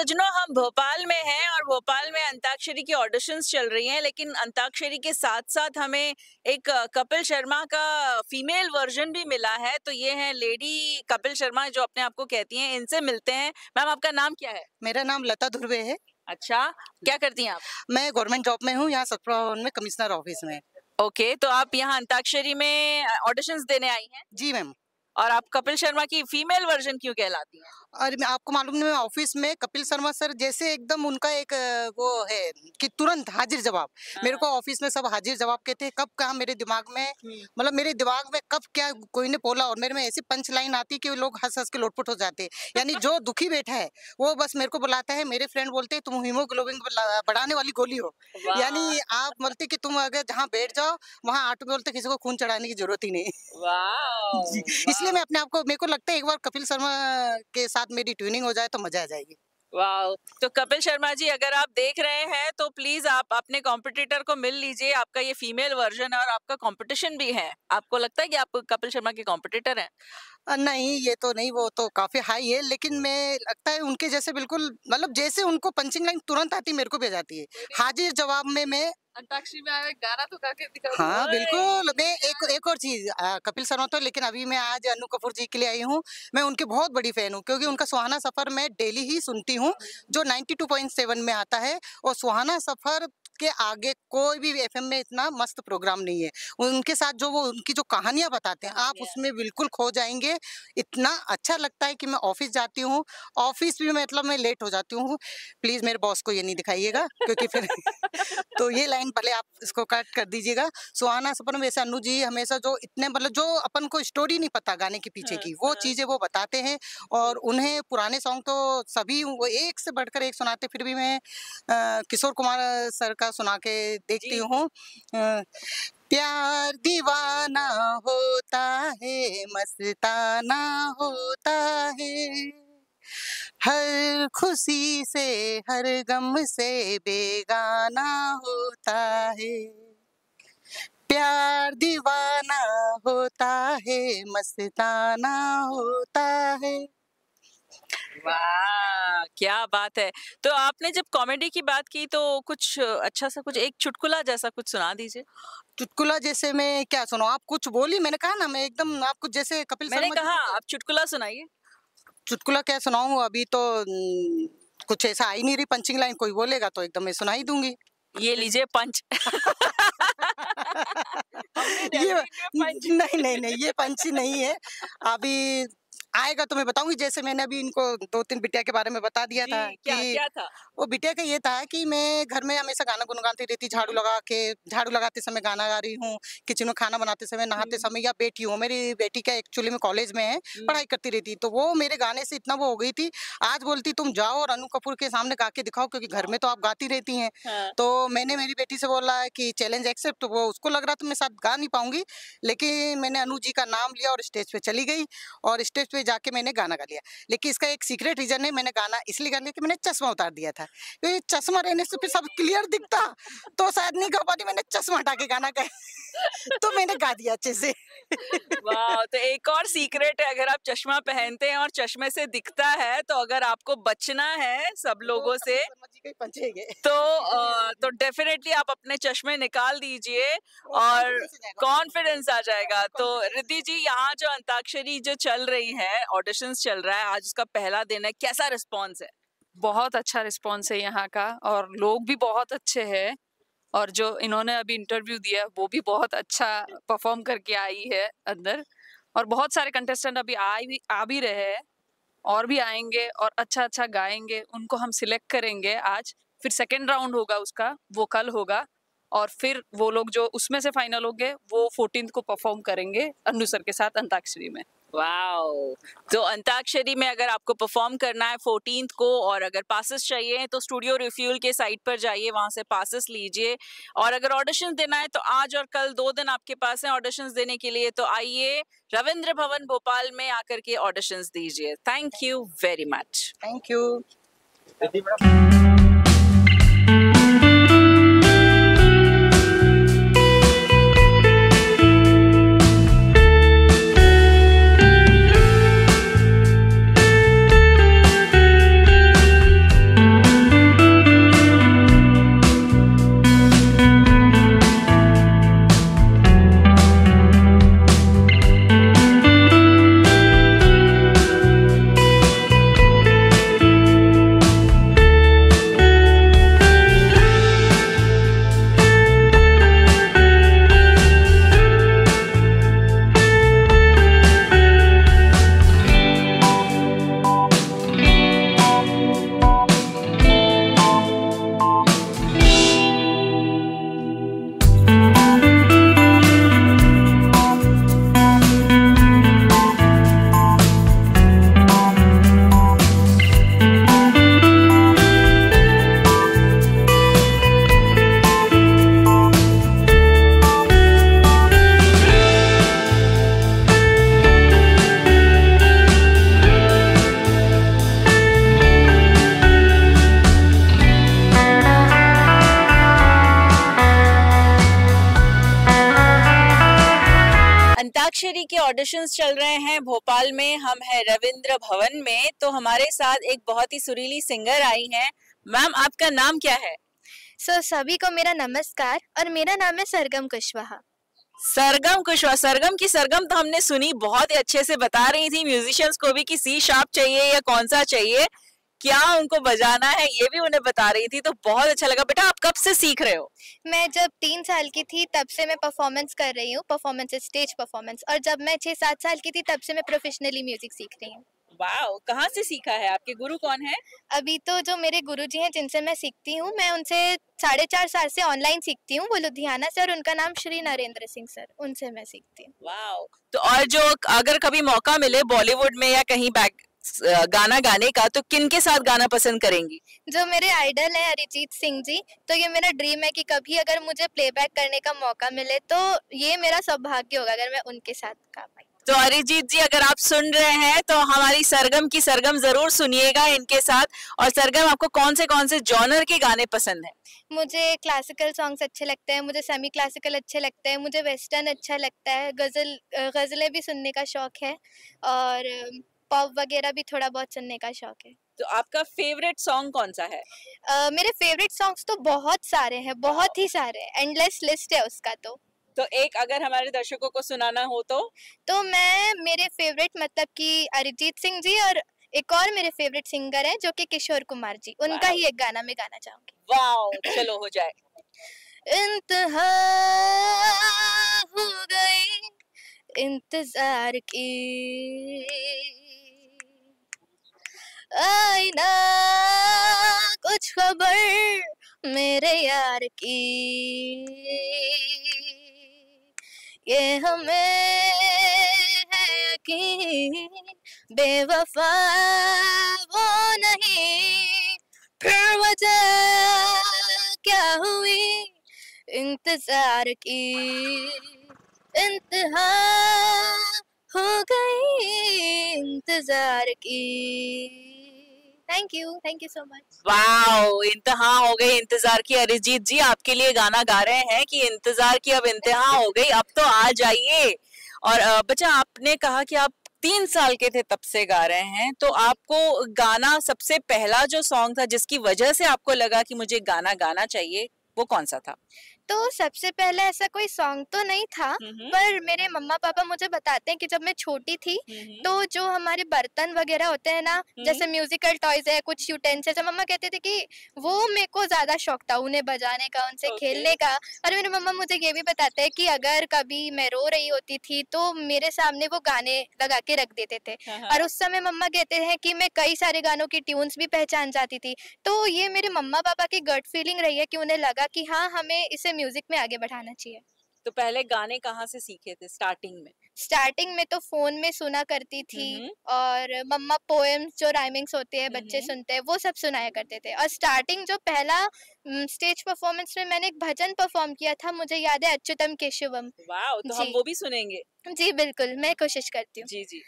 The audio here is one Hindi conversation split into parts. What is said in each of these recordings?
सज्जनों, हम भोपाल में हैं और भोपाल में अंताक्षरी की ऑडिशंस चल रही हैं, लेकिन अंताक्षरी के साथ-साथ हमें एक कपिल शर्मा का फीमेल वर्जन भी मिला है। तो ये हैं लेडी कपिल शर्मा जो अपने आप को कहती हैं, इनसे मिलते हैं। मैम, आपका नाम क्या है? मेरा नाम लता धुर्वे है। अच्छा, क्या करती हैं आप? मैं गवर्नमेंट जॉब में हूँ, यहाँ सतपुरा भवन में कमिश्नर ऑफिस में। ओके, तो आप यहाँ अंताक्षरी में ऑडिशंस देने आई हैं जी मैम। और आप कपिल शर्मा की फीमेल वर्जन क्यों कहलाती हैं? और मैं आपको मालूम नहीं, मैं ऑफिस में कपिल शर्मा सर जैसे एकदम उनका एक वो है कि तुरंत हाजिर जवाब। मेरे को ऑफिस में सब हाजिर जवाब कहते हैं, कब क्या मेरे दिमाग में मतलब मेरे दिमाग में कब क्या कोई ने बोला और मेरे में ऐसी पंच लाइन आती कि लोग हंस हंस के लोटपोट हो जाते हैं। यानी जो दुखी बैठा है वो बस मेरे को बुलाता है। मेरे फ्रेंड बोलते हैं तुम हीमोग्लोबिन बढ़ाने वाली गोली हो। यानी आप बोलते कि तुम अगर जहाँ बैठ जाओ वहाँ ऑटो में बोलते किसी को खून चढ़ाने की जरूरत ही नहीं। इसलिए मैं अपने आप को, मेरे को लगता है एक बार कपिल शर्मा के साथ मेरी ट्यूनिंग हो जाए तो मजा आ जाएगी। वाओ! तो कपिल शर्मा जी, अगर आप देख रहे हैं तो प्लीज आप अपने कॉम्पिटिटर को मिल लीजिए। आपका ये फीमेल वर्जन है और आपका कंपटीशन भी है। आपको लगता है कि आप कपिल शर्मा के कॉम्पिटिटर हैं? नहीं, ये तो नहीं, वो तो काफी हाई है, लेकिन मैं लगता है उनके जैसे बिल्कुल मतलब जैसे उनको पंचिंग लाइन तुरंत आती मेरे को भी आ जाती है। हाजिर जवाब में मैं अंताक्षरी में आए गाना तो गा के दिखाओ। हाँ बिल्कुल। मैं एक और चीज, कपिल शर्मा तो, लेकिन अभी मैं आज अनु कपूर जी के लिए आई हूँ। मैं उनकी बहुत बड़ी फैन हूँ क्योंकि उनका सुहाना सफर मैं डेली ही सुनती हूँ जो 92.7 में आता है। और सुहाना सफर के आगे कोई भी एफएम में इतना मस्त प्रोग्राम नहीं है। उनके साथ जो वो उनकी जो कहानियां बताते हैं आप उसमें बिल्कुल खो जाएंगे। इतना अच्छा लगता है कि मैं ऑफिस जाती हूँ, ऑफिस भी मतलब मैं लेट हो जाती हूँ। प्लीज मेरे बॉस को ये नहीं दिखाइएगा क्योंकि फिर तो ये लाइन भले आप इसको कट कर दीजिएगा। सुहाना सफर में वैसे अनु जी हमेशा जो इतने मतलब जो अपन को स्टोरी नहीं पता गाने के पीछे की वो चीजें वो बताते हैं। और उन्हें पुराने सॉन्ग तो सभी वो एक से बढ़कर एक सुनाते, फिर भी मैं किशोर कुमार सर का सुना के देखती हूँ। प्यार दीवाना होता है, मस्ताना होता है, हर खुशी से हर गम से बेगाना होता है, प्यार दीवाना होता है, मस्ताना होता है। वाह, क्या बात है! तो आपने जब कॉमेडी की बात की तो कुछ अच्छा सा, कुछ एक चुटकुला जैसा कुछ सुना दीजिए। चुटकुला जैसे मैं क्या सुनाऊं? आप कुछ बोली, मैंने कहा ना मैं एकदम आपको जैसे कपिल मैंने शर्मा कहा आप चुटकुला सुनाइए। चुटकुला क्या सुनाऊं? अभी तो कुछ ऐसा आई नहीं रही पंचिंग लाइन, कोई बोलेगा तो एकदम मैं सुना ही दूंगी। ये लीजिए पंच। ये नहीं नहीं नहीं, ये पंच नहीं है। अभी आएगा तो मैं बताऊंगी। जैसे मैंने अभी इनको 2-3 बिटिया के बारे में बता दिया था कि क्या था? वो बिटिया का ये था कि मैं घर में हमेशा गाना गुनगुनाती रहती, झाड़ू लगाते समय गाना गा रही हूँ, किचन में खाना बनाते समय, नहाते समय, या बेटी हूँ, मेरी बेटी का एक्चुअली में कॉलेज में है, पढ़ाई करती रहती, तो वो मेरे गाने से इतना वो हो गई थी। आज बोलती तुम जाओ और अनु कपूर के सामने गा के दिखाओ क्योंकि घर में तो आप गाती रहती हैं। तो मैंने मेरी बेटी से बोला कि चैलेंज एक्सेप्ट। वो उसको लग रहा था मैं साथ गा नहीं पाऊंगी, लेकिन मैंने अनु जी का नाम लिया और स्टेज पे चली गई और स्टेज पे जाके मैंने गाना गा लिया। लेकिन इसका एक सीक्रेट रीजन है, मैंने गाना इसलिए गा लिया कि मैंने चश्मा उतार दिया था। तो चश्मा रहने से फिर सब क्लियर दिखता तो शायद नहीं गा पाती, मैंने चश्मा हटा के गाना गाया तो मैंने गा दिया अच्छे से। वाह, तो एक और सीक्रेट है, अगर आप चश्मा पहनते हैं और चश्मे से दिखता है तो अगर आपको बचना है सब लोगों से तो डेफिनेटली आप अपने चश्मे निकाल दीजिए और कॉन्फिडेंस आ जाएगा। तो रिद्धि जी, यहाँ जो अंताक्षरी जो चल रही है, ऑडिशंस चल रहा है, आज उसका पहला दिन है, कैसा रिस्पॉन्स है? बहुत अच्छा रिस्पॉन्स है यहाँ का और लोग भी बहुत अच्छे हैं। और जो इन्होंने अभी इंटरव्यू दिया वो भी बहुत अच्छा परफॉर्म करके आई है अंदर। और बहुत सारे कंटेस्टेंट अभी आ भी रहे हैं और भी आएंगे और अच्छा अच्छा गाएंगे। उनको हम सिलेक्ट करेंगे आज, फिर सेकेंड राउंड होगा उसका, वो कल होगा। और फिर वो लोग जो उसमें से फाइनल होंगे वो 14th को परफॉर्म करेंगे अनु सर के साथ अंताक्षरी में। वाओ! तो अंताक्षरी में अगर आपको परफॉर्म करना है 14th को और अगर पासेस चाहिए तो स्टूडियो रिफ्यूल के साइट पर जाइए, वहां से पासेस लीजिए। और अगर ऑडिशंस देना है तो आज और कल 2 दिन आपके पास है ऑडिशंस देने के लिए, तो आइए रविंद्र भवन भोपाल में आकर के ऑडिशंस दीजिए। Thank you very much. Thank you. Antakshari के ऑडिशंस चल रहे हैं भोपाल में। हम हैं रविंद्र भवन में, तो हमारे साथ एक बहुत ही सुरीली सिंगर आई हैं। मैम, आपका नाम क्या है? सभी को मेरा नमस्कार और मेरा नाम है सरगम कुशवाहा। सरगम कुशवाहा। सरगम की सरगम तो हमने सुनी, बहुत ही अच्छे से बता रही थी म्यूजिशियंस को भी कि सी शार्प चाहिए या कौन सा चाहिए, क्या उनको बजाना है ये भी उन्हें बता रही थी, तो बहुत अच्छा लगा। बेटा, आप कब से सीख रहे हो? मैं जब 3 साल की थी तब से मैं परफॉर्मेंस कर रही हूँ, परफॉर्मेंस स्टेज परफॉर्मेंस, और जब मैं 6-7 साल की थी तब से मैं प्रोफेशनली म्यूजिक सीख रही हूँ। वाओ, कहाँ से सीखा है? आपके गुरु कौन है? अभी तो जो मेरे गुरुजी हैं जिनसे मैं सीखती हूँ, मैं उनसे 4.5 साल से ऑनलाइन सीखती हूँ। वो लुधियाना से, और उनका नाम श्री नरेंद्र सिंह सर, उनसे मैं सीखती हूँ। वाओ। तो और जो अगर कभी मौका मिले बॉलीवुड में या कहीं बैक गाना गाने का, तो किन के साथ गाना पसंद करेंगी? जो मेरे आइडल है अरिजीत सिंह जी, तो ये मेरा ड्रीम है कि कभी अगर मुझे प्लेबैक करने का मौका मिले तो ये मेरा सौभाग्य होगा अगर मैं उनके साथ गा पाई। तो अरिजीत जी, अगर आप सुन रहे हैं तो हमारी सरगम की सरगम जरूर सुनिएगा इनके साथ। और सरगम, आपको कौन से जॉनर के गाने पसंद हैं? मुझे क्लासिकल सॉन्ग्स अच्छे लगते हैं, मुझे सेमी क्लासिकल अच्छे लगते हैं, मुझे वेस्टर्न अच्छा लगता है, गज़लें भी सुनने का शौक है, और पॉप वगैरह भी थोड़ा बहुत सुनने का शौक है। तो आपका फेवरेट सॉन्ग कौन सा है? मेरे फेवरेट सॉन्ग्स तो बहुत सारे हैं, बहुत ही सारे, एंडलेस लिस्ट है उसका। तो एक अगर हमारे दर्शकों को सुनाना हो तो मैं मेरे फेवरेट मतलब कि अरिजीत सिंह जी, और एक और मेरे फेवरेट सिंगर है जो कि किशोर कुमार जी, उनका ही एक गाना मैं गाना चाहूंगी। वाओ, चलो हो जाए। इंतहा हो गई इंतजार की, आई ना कुछ खबर मेरे यार की, ये हमें है यकीन बेवफा वो नहीं, फिर वजह क्या हुई इंतजार की, इंतहा हो गई इंतजार की। Thank you so much. Wow, इंतहा हो गई इंतजार की। अरिजीत जी आपके लिए गाना गा रहे हैं कि इंतजार की अब इंतहा हो गई, अब तो आ जाइए। और बच्चा, आपने कहा कि आप 3 साल के थे तब से गा रहे हैं, तो आपको गाना सबसे पहला जो सॉन्ग था जिसकी वजह से आपको लगा कि मुझे गाना गाना चाहिए, वो कौन सा था? तो सबसे पहले ऐसा कोई सॉन्ग तो नहीं था, पर मेरे मम्मा पापा मुझे बताते हैं कि जब मैं छोटी थी तो जो हमारे बर्तन वगैरह होते हैं ना, जैसे म्यूजिकल टॉयज है, कुछ यूटेंसिल्स, मम्मा कहते थे कि वो मेरे को ज्यादा शौक था उन्हें बजाने का, उनसे खेलने का। और मेरे मम्मा मुझे ये भी बताते हैं कि अगर कभी मैं रो रही होती थी तो मेरे सामने वो गाने लगा के रख देते थे, और उस समय मम्मा कहते हैं कि मैं कई सारे गानों की ट्यून्स भी पहचान जाती थी। तो ये मेरे मम्मा पापा की गट फीलिंग रही है कि उन्हें लगा कि हाँ, हमें इसे म्यूजिक में आगे बढ़ाना चाहिए। तो पहले गाने कहाँ से सीखे थे स्टार्टिंग में? स्टार्टिंग में तो फोन में सुना करती थी, और मम्मा पोएम्स जो राइमिंग्स होते हैं बच्चे सुनते हैं वो सब सुनाया करते थे। और स्टार्टिंग जो पहला स्टेज परफॉर्मेंस में मैंने एक भजन परफॉर्म किया था, मुझे याद है, अच्युतम केशवम। वाओ, तो हम वो भी सुनेंगे। जी बिल्कुल, मैं कोशिश करती हूँ। जी जी।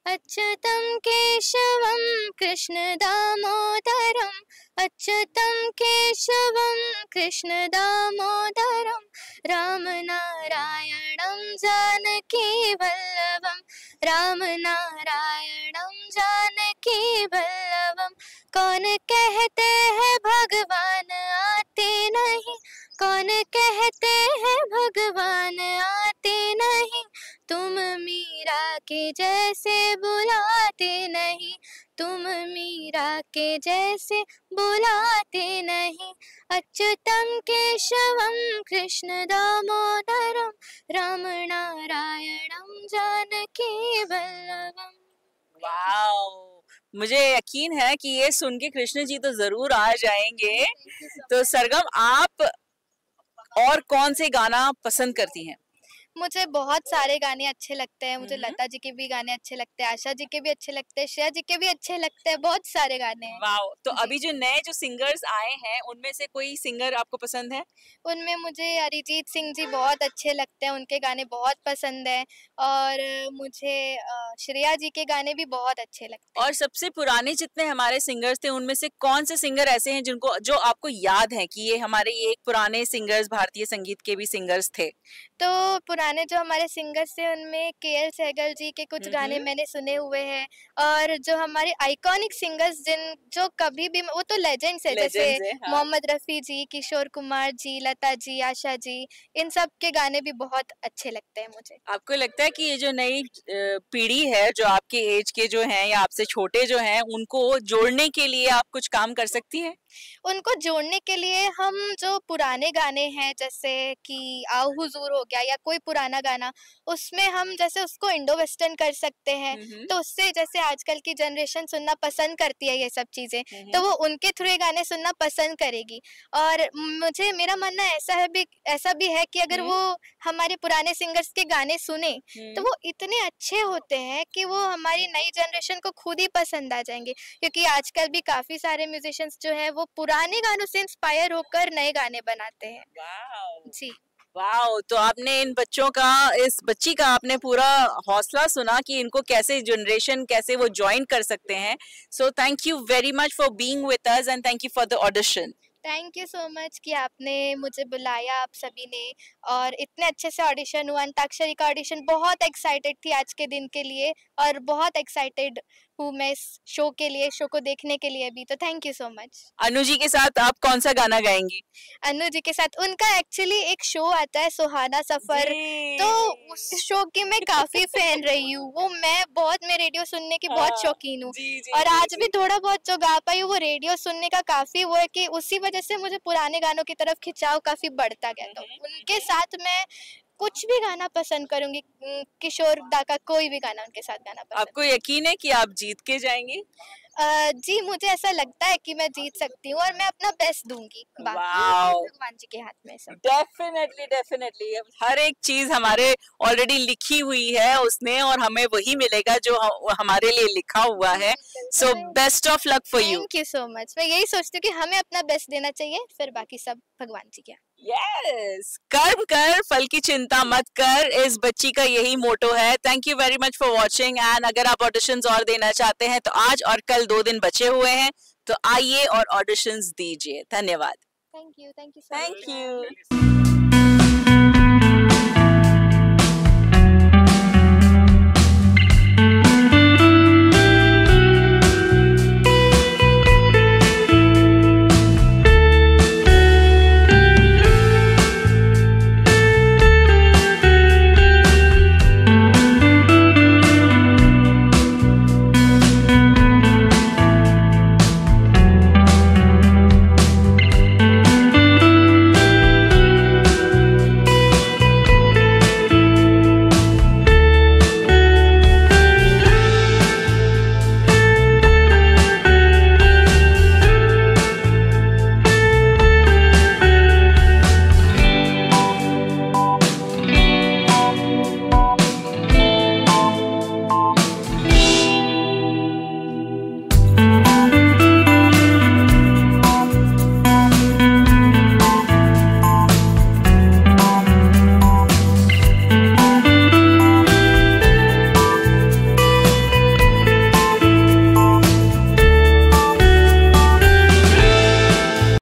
अच्युतं केशवं कृष्ण दामोदरं, अच्युतं केशवं कृष्ण दामोदरं, राम नारायणं जानकी वल्लभं, राम नारायणं जानकी वल्लभं। कौन कहते हैं भगवान आते नहीं, कौन कहते हैं भगवान आते नहीं, तुम मीरा के जैसे बुलाते नहीं, तुम मीरा के जैसे बुलाते नहीं। अच्युतं केशवं कृष्ण दामोदरं, राम नारायणं जानकी वल्लभं। वाओ, मुझे यकीन है कि ये सुन के कृष्ण जी तो जरूर आ जाएंगे। तो सरगम, आप और कौन से गाना पसंद करती हैं? मुझे बहुत सारे गाने अच्छे लगते हैं, मुझे लता जी के भी गाने अच्छे लगते हैं, आशा जी के भी अच्छे लगते हैं, श्रेया जी के भी अच्छे लगते हैं, बहुत सारे गाने हैं। वाओ, तो अभी जो नए जो सिंगर्स आए हैं उनमें से कोई सिंगर आपको पसंद है? उनमें मुझे अरिजीत सिंह जी बहुत अच्छे लगते हैं, उनके गाने बहुत पसंद है, और मुझे श्रेया जी के गाने भी बहुत अच्छे लगते हैं। और सबसे पुराने जितने हमारे सिंगर्स थे उनमें से कौन से सिंगर ऐसे हैं जिनको जो आपको याद है कि ये हमारे ये एक पुराने सिंगर्स भारतीय संगीत के भी सिंगर्स थे? तो पुराने जो हमारे सिंगर्स थे उनमें के.एल. सहगल जी के कुछ गाने मैंने सुने हुए हैं, और जो हमारे आइकॉनिक सिंगर्स जो कभी भी, वो तो लेजेंड्स है, जैसे हाँ। मोहम्मद रफ़ी जी, किशोर कुमार जी, लता जी, आशा जी, इन सब के गाने भी बहुत अच्छे लगते हैं मुझे। आपको लगता है कि ये जो नई पीढ़ी है, जो आपके एज के जो हैं या आपसे छोटे जो हैं, उनको जोड़ने के लिए आप कुछ काम कर सकती हैं? उनको जोड़ने के लिए हम जो पुराने गाने हैं, जैसे कि आओ हुज़ूर हो गया या कोई पुराना गाना, उसमें हम जैसे उसको इंडो वेस्टर्न कर सकते हैं, तो उससे जैसे आजकल की जनरेशन सुनना पसंद करती है ये सब चीज़ें, तो वो उनके थ्रू ये गाने सुनना पसंद करेगी। और मेरा मानना ऐसा भी है कि अगर वो हमारे पुराने सिंगर्स के गाने सुने, तो वो इतने अच्छे होते हैं कि वो हमारी नई जनरेशन को खुद ही पसंद आ जाएंगे, क्योंकि आजकल भी काफ़ी सारे म्यूजिशियंस जो हैं वो पुराने गानों से इंस्पायर होकर नए गाने बनाते हैं। जी। वाओ! तो आपने इन बच्चों का, इस बच्ची का आपने पूरा हौसला सुना कि इनको कैसे जनरेशन कैसे वो जॉइन कर सकते हैं। So thank you very much for being with us and thank you for the audition. Thank you so much कि आपने मुझे बुलाया, आप सभी ने, और इतने अच्छे से ऑडिशन हुआ। अंताक्षरी का ऑडिशन, बहुत एक्साइटेड थी आज के दिन के लिए, और बहुत एक्साइटेड हूँ मैं इस शो के लिए, शो को देखने के लिए भी। तो thank you so much. Anu ji के साथ आप कौन सा गाना गाएंगी? अनु जी के साथ उनका एक्चुअली एक शो आता है, सुहाना सफर, तो उस शो की मैं काफी फैन रही हूँ। मैं रेडियो सुनने की बहुत शौकीन हूँ, और आज भी थोड़ा बहुत जो गा पाई हूँ वो रेडियो सुनने का काफी वो है कि उसी वजह से मुझे पुराने गानों की तरफ खिंचाव काफी बढ़ता गया। तो उनके साथ मैं कुछ भी गाना पसंद करूंगी, किशोर दा का कोई भी गाना उनके साथ गाना पसंद। आपको यकीन है कि आप जीत के जाएंगी? जी, मुझे ऐसा लगता है कि मैं जीत सकती हूँ, और मैं अपना बेस्ट दूंगी। वाओ! भगवान जी के हाथ में सब। डेफिनेटली डेफिनेटली हर एक चीज हमारे ऑलरेडी लिखी हुई है उसने, और हमें वही मिलेगा जो हमारे लिए लिखा हुआ है। So best of luck for you. Thank you so much. मैं यही सोचती हूँ कि हमें अपना बेस्ट देना चाहिए, फिर बाकी सब भगवान जी के। यस, कर्म कर, फल की चिंता मत कर, इस बच्ची का यही मोटो है। Thank you very much for watching, and अगर आप ऑडिशंस और देना चाहते हैं तो आज और कल 2 दिन बचे हुए हैं, तो आइए और ऑडिशंस दीजिए। धन्यवाद। Thank you so much. Thank you.